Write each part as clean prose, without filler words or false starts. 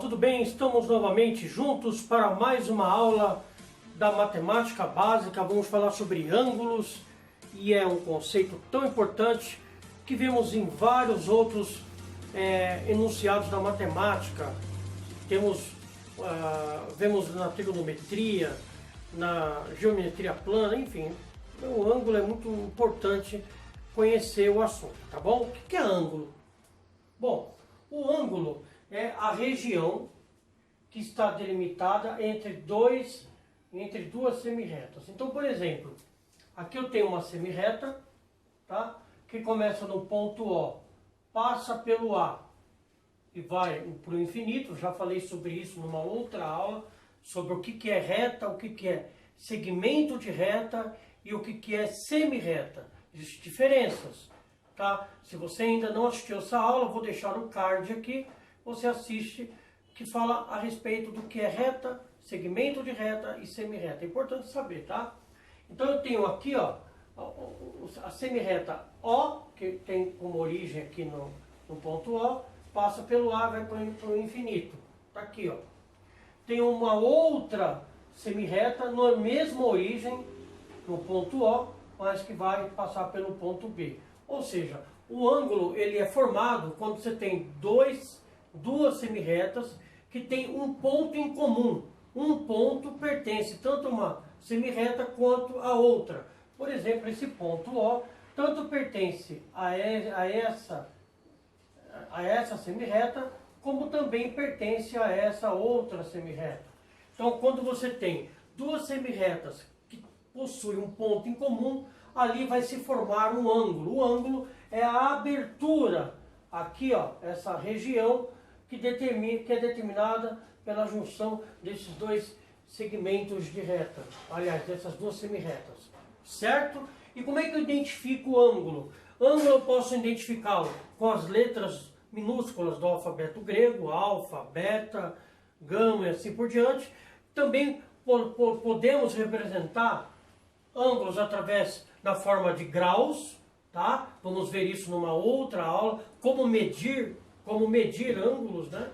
tudo bem? Estamos novamente juntos para mais uma aula da matemática básica. Vamos falar sobre ângulos e é um conceito tão importante que vemos em vários outros enunciados da matemática. Vemos na trigonometria, na geometria plana, enfim. O ângulo é muito importante conhecer o assunto, tá bom? O que é ângulo? Bom, o ângulo é a região que está delimitada entre duas semirretas. Então, por exemplo, aqui eu tenho uma semirreta, tá? Que começa no ponto O, passa pelo A e vai para o infinito. Já falei sobre isso numa outra aula, sobre o que é reta, o que é segmento de reta e o que é semirreta. Existem diferenças, tá? Se você ainda não assistiu essa aula, eu vou deixar o card aqui. Você assiste, que fala a respeito do que é reta, segmento de reta e semirreta. É importante saber, tá? Então eu tenho aqui, ó, a semirreta O, que tem como origem aqui no ponto O, passa pelo A, vai para o infinito. Tá aqui, ó. Tem uma outra semirreta na mesma origem, no ponto O, mas que vai passar pelo ponto B. Ou seja, o ângulo ele é formado quando você tem duas semirretas que tem um ponto em comum. Um ponto pertence tanto a uma semirreta quanto a outra. Por exemplo, esse ponto O tanto pertence a essa semirreta, como também pertence a essa outra semirreta. Então, quando você tem duas semirretas que possuem um ponto em comum, ali vai se formar um ângulo. O ângulo é a abertura, aqui, ó, essa região que é determinada pela junção desses dois segmentos de reta, aliás, dessas duas semirretas, certo? E como é que eu identifico o ângulo? Ângulo eu posso identificá-lo com as letras minúsculas do alfabeto grego, alfa, beta, gama e assim por diante. Também podemos representar ângulos através da forma de graus, tá? Vamos ver isso numa outra aula, como medir ângulos, né?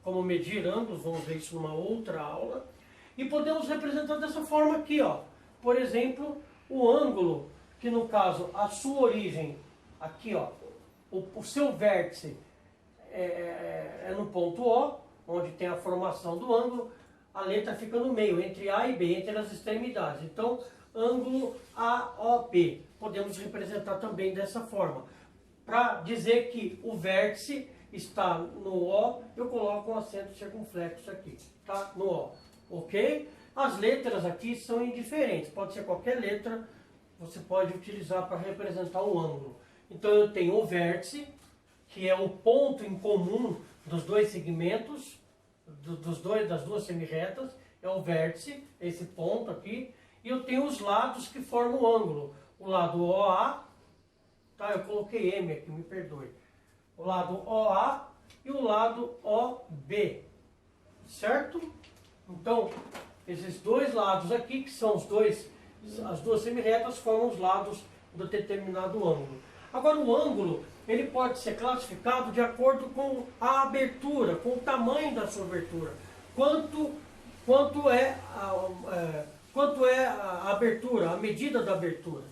Como medir ângulos, vamos ver isso numa outra aula. E podemos representar dessa forma aqui, ó. Por exemplo, o ângulo, que no caso, a sua origem, aqui, ó, o seu vértice é no ponto O, onde tem a formação do ângulo, a letra fica no meio, entre A e B, entre as extremidades. Então, ângulo AOB, podemos representar também dessa forma. Para dizer que o vértice está no O, eu coloco um acento circunflexo aqui, tá? No O, ok? As letras aqui são indiferentes, pode ser qualquer letra, você pode utilizar para representar um ângulo. Então eu tenho o vértice, que é o ponto em comum dos dois segmentos, das duas semirretas, é o vértice, esse ponto aqui, e eu tenho os lados que formam o ângulo. O lado OA, tá? Eu coloquei M aqui, me perdoe. O lado OA e o lado OB, certo? Então, esses dois lados aqui, que são as duas semirretas, formam os lados do determinado ângulo. Agora, o ângulo, ele pode ser classificado de acordo com a abertura, com o tamanho da sua abertura. Quanto é a abertura, a medida da abertura.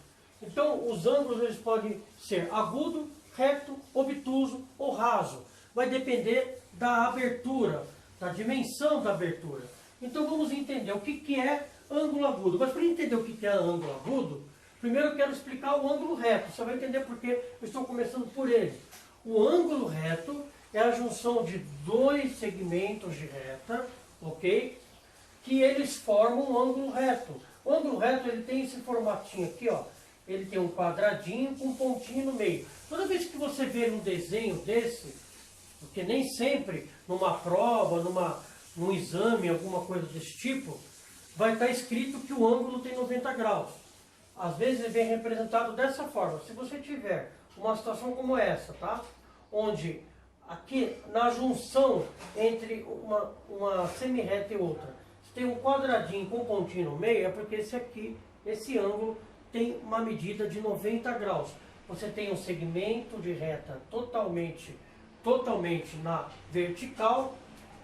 Então, os ângulos eles podem ser agudo, reto, obtuso ou raso. Vai depender da abertura, da dimensão da abertura. Então, vamos entender o que é ângulo agudo. Mas para entender o que é ângulo agudo, primeiro eu quero explicar o ângulo reto. Você vai entender porque eu estou começando por ele. O ângulo reto é a junção de dois segmentos de reta, ok? Que eles formam um ângulo reto. O ângulo reto ele tem esse formatinho aqui, ó. Ele tem um quadradinho com um pontinho no meio. Toda vez que você vê um desenho desse, porque nem sempre numa prova, num exame, alguma coisa desse tipo, vai estar escrito que o ângulo tem 90 graus. Às vezes ele vem representado dessa forma. Se você tiver uma situação como essa, tá? Onde aqui na junção entre uma semirreta e outra, tem um quadradinho com um pontinho no meio, é porque esse ângulo tem uma medida de 90 graus. Você tem um segmento de reta totalmente na vertical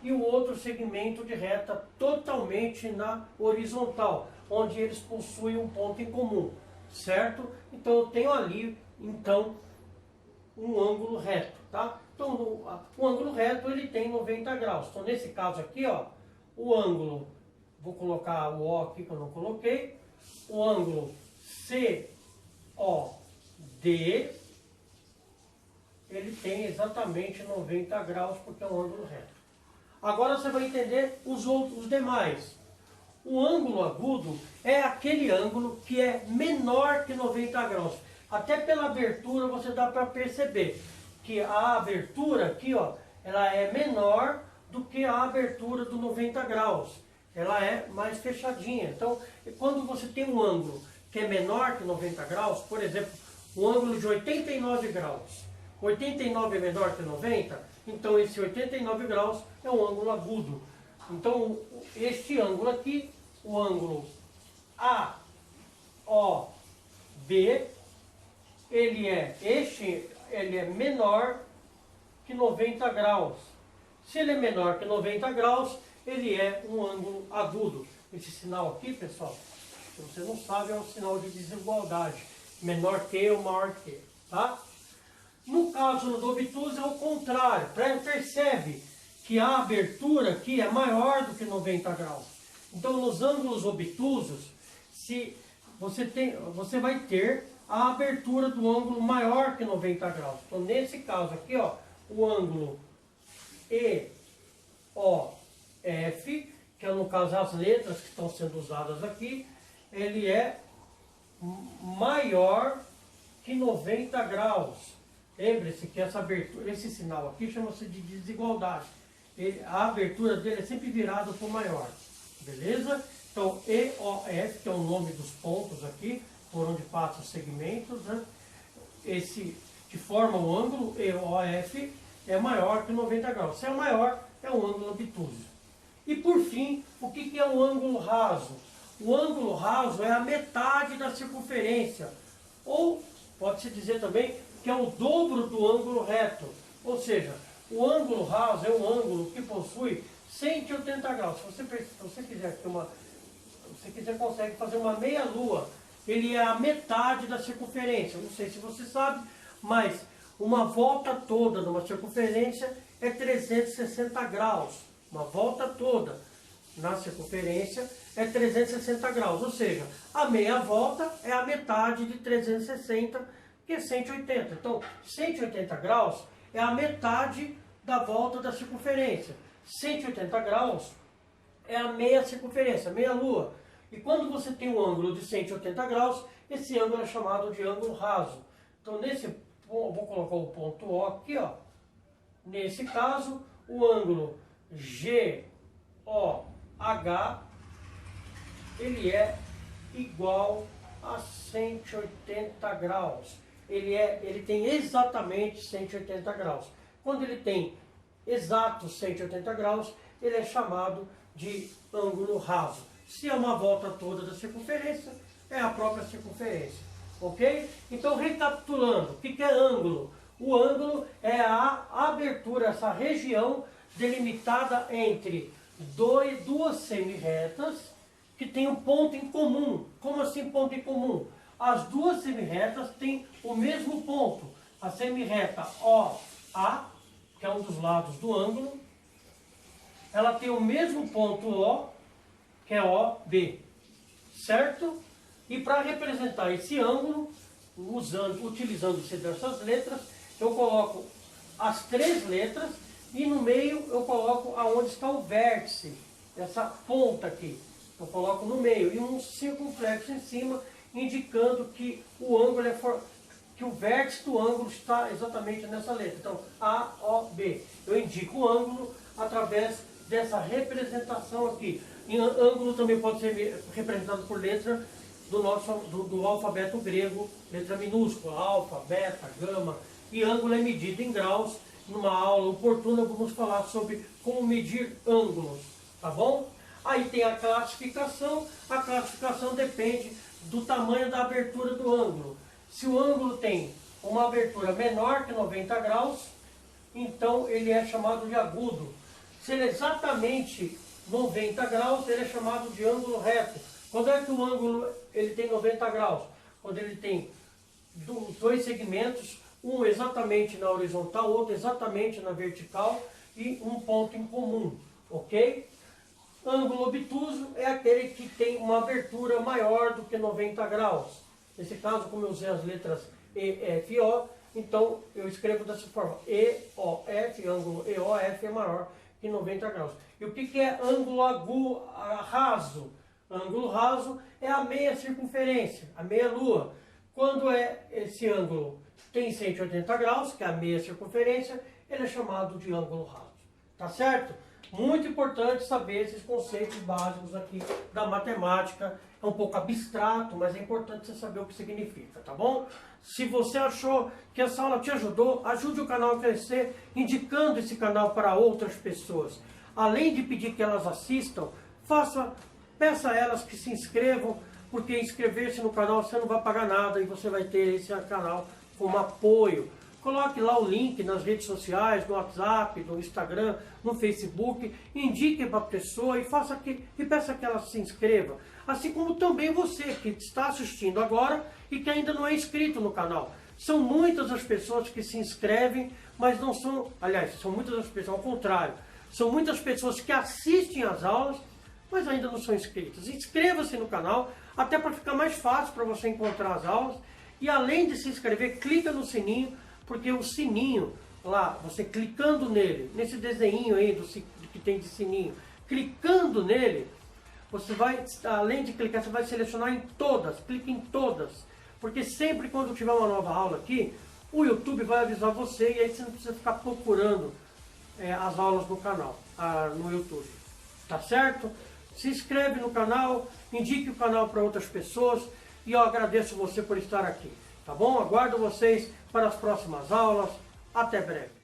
e o outro segmento de reta totalmente na horizontal, onde eles possuem um ponto em comum, certo? Então eu tenho ali, então, um ângulo reto, tá? Então o ângulo reto ele tem 90 graus. Então nesse caso aqui, ó, o ângulo, vou colocar o O aqui que eu não coloquei, o ângulo COD, ele tem exatamente 90 graus porque é um ângulo reto. Agora você vai entender os demais. O ângulo agudo é aquele ângulo que é menor que 90 graus. Até pela abertura você dá para perceber que a abertura aqui, ó, ela é menor do que a abertura do 90 graus. Ela é mais fechadinha. Então, quando você tem um ângulo que é menor que 90 graus, por exemplo, um ângulo de 89 graus, 89 é menor que 90, então esse 89 graus é um ângulo agudo. Então, este ângulo aqui, o ângulo AOB, ele é menor que 90 graus. Se ele é menor que 90 graus, ele é um ângulo agudo. Esse sinal aqui, pessoal, se você não sabe, é um sinal de desigualdade. Menor que ou maior que, tá? No caso do obtuso é o contrário. Percebe que a abertura aqui é maior do que 90 graus. Então, nos ângulos obtusos, se você vai ter a abertura do ângulo maior que 90 graus. Então, nesse caso aqui, ó, o ângulo EOF, que é no caso as letras que estão sendo usadas aqui, ele é maior que 90 graus. Lembre-se que essa abertura, esse sinal aqui chama-se de desigualdade. A abertura dele é sempre virada para o maior. Beleza? Então, EOF, que é o nome dos pontos aqui, por onde passam os segmentos, né? Esse que forma o ângulo EOF é maior que 90 graus. Se é maior, é um ângulo obtuso. E por fim, o que é o ângulo raso? O ângulo raso é a metade da circunferência, ou pode-se dizer também que é o dobro do ângulo reto. Ou seja, o ângulo raso é um ângulo que possui 180 graus. Se você quiser consegue fazer uma meia-lua. Ele é a metade da circunferência. Não sei se você sabe, mas uma volta toda numa circunferência é 360 graus. Uma volta toda na circunferência é 360 graus. Ou seja, a meia volta é a metade de 360, que é 180. Então, 180 graus é a metade da volta da circunferência. 180 graus é a meia circunferência, meia lua. E quando você tem um ângulo de 180 graus, esse ângulo é chamado de ângulo raso. Então, vou colocar o ponto O aqui, ó. Nesse caso, o ângulo GOH, ele é igual a 180 graus. Ele tem exatamente 180 graus. Quando ele tem exatos 180 graus, ele é chamado de ângulo raso. Se é uma volta toda da circunferência, é a própria circunferência. Ok? Então, recapitulando, o que é ângulo? O ângulo é a abertura, essa região delimitada entre duas semirretas que tem um ponto em comum. Como assim ponto em comum? As duas semirretas têm o mesmo ponto. A semirreta OA, que é um dos lados do ângulo, ela tem o mesmo ponto O, que é OB, certo? E para representar esse ângulo, utilizando-se dessas letras, eu coloco as três letras e no meio eu coloco aonde está o vértice, essa ponta aqui. Eu coloco no meio e um circunflexo em cima, indicando que o ângulo que o vértice do ângulo está exatamente nessa letra. Então, AOB. Eu indico o ângulo através dessa representação aqui. E ângulo também pode ser representado por letra do alfabeto grego, letra minúscula, alfa, beta, gama. E ângulo é medido em graus. Numa aula oportuna vamos falar sobre como medir ângulos, tá bom? Aí tem a classificação depende do tamanho da abertura do ângulo. Se o ângulo tem uma abertura menor que 90 graus, então ele é chamado de agudo. Se ele é exatamente 90 graus, ele é chamado de ângulo reto. Quando é que o ângulo ele tem 90 graus? Quando ele tem dois segmentos, um exatamente na horizontal, outro exatamente na vertical e um ponto em comum, ok? Ângulo obtuso é aquele que tem uma abertura maior do que 90 graus. Nesse caso, como eu usei as letras E, F e O, então eu escrevo dessa forma. E, O, F, ângulo E, O, F é maior que 90 graus. E o que é ângulo raso? Ângulo raso é a meia circunferência, a meia lua. Quando esse ângulo tem 180 graus, que é a meia circunferência, ele é chamado de ângulo raso. Tá certo? Muito importante saber esses conceitos básicos aqui da matemática. É um pouco abstrato, mas é importante você saber o que significa, tá bom? Se você achou que essa aula te ajudou, ajude o canal a crescer, indicando esse canal para outras pessoas. Além de pedir que elas assistam, peça a elas que se inscrevam, porque inscrever-se no canal você não vai pagar nada e você vai ter esse canal como apoio. Coloque lá o link nas redes sociais, no WhatsApp, no Instagram, no Facebook, indique para a pessoa e peça que ela se inscreva. Assim como também você que está assistindo agora e que ainda não é inscrito no canal. São muitas as pessoas que se inscrevem, mas não são, aliás, são muitas as pessoas, ao contrário, são muitas pessoas que assistem às aulas, mas ainda não são inscritas. Inscreva-se no canal, até para ficar mais fácil para você encontrar as aulas. E além de se inscrever, clica no sininho, porque o sininho, lá, você clicando nele, nesse desenho aí do que tem de sininho, clicando nele, você vai, além de clicar, você vai selecionar em todas, clique em todas. Porque sempre quando tiver uma nova aula aqui, o YouTube vai avisar você e aí você não precisa ficar procurando as aulas no canal, no YouTube. Tá certo? Se inscreve no canal, indique o canal para outras pessoas e eu agradeço você por estar aqui. Tá bom? Aguardo vocês para as próximas aulas. Até breve.